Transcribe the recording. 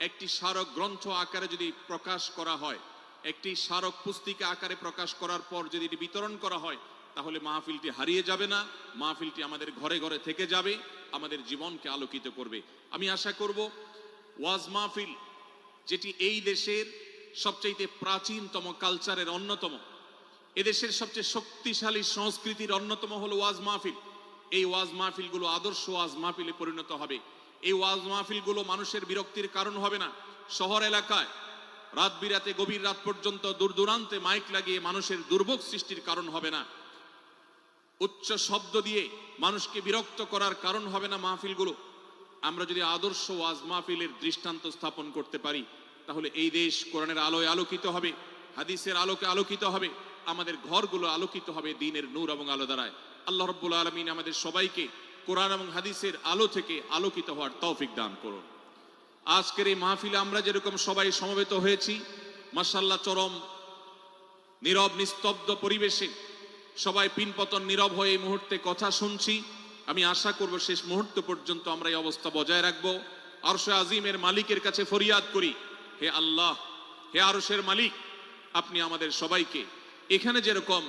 একটি স্মারক গ্রন্থ আকারে যদি প্রকাশ করা হয়, একটি স্মারক পুস্তিকা আকারে প্রকাশ করার পর যদি এটি বিতরণ করা হয়, তাহলে মাহফিলটি হারিয়ে যাবে না, মাহফিলটি আমাদের ঘরে ঘরে থেকে যাবে, আমাদের জীবনকে আলোকিত করবে। আমি আশা করব ওয়াজ মাহফিল, যেটি এই দেশের সবচেয়ে প্রাচীনতম কালচারের অন্যতম, এদেশের সবচেয়ে শক্তিশালী সংস্কৃতির অন্যতম হলো ওয়াজ মাহফিল। এই ওয়াজ মাহফিলগুলো আদর্শ ওয়াজ মাহফিলে পরিণত হবে। এই ওয়াজ মাহফিলগুলো মানুষের বিরক্তির কারণ হবে না। শহর এলাকায় রাত বিরাতে গভীর রাত পর্যন্ত দূর দূরান্তে মাইক লাগিয়ে মানুষের দুর্ভোগ সৃষ্টির কারণ হবে না। উচ্চ শব্দ দিয়ে মানুষকে বিরক্ত করার কারণ হবে না মাহফিলগুলো। আমরা যদি আদর্শ ওয়াজ মাহফিলের দৃষ্টান্ত স্থাপন করতে পারি, তাহলে এই দেশ কোরআনের আলোয় আলোকিত হবে, হাদিসের আলোকে আলোকিত হবে, আমাদের ঘরগুলো আলোকিত হবে দ্বীনের নূর এবং আলো দ্বারায়। আল্লাহ রাব্বুল আলামিন আমাদের সবাইকে কোরআন এবং হাদিসের আলো থেকে আলোকিত হওয়ার তৌফিক দান করুন। আজকের এই মাহফিলে আমরা যেরকম সবাই সমবেত হয়েছি, মাশাআল্লাহ চরম নীরব নিস্তব্ধ পরিবেশে সবাই পিনপতন নীরব হয়ে এই মুহূর্তে কথা শুনছি। আমি আশা করব শেষ মুহূর্ত পর্যন্ত আমরা এই অবস্থা বজায় রাখবো। আরশে আজিমের মালিকের কাছে ফরিয়াদ করি, হে আল্লাহ, হে আরশের মালিক, আপনি আমাদের সবাইকে এখানে যেরকম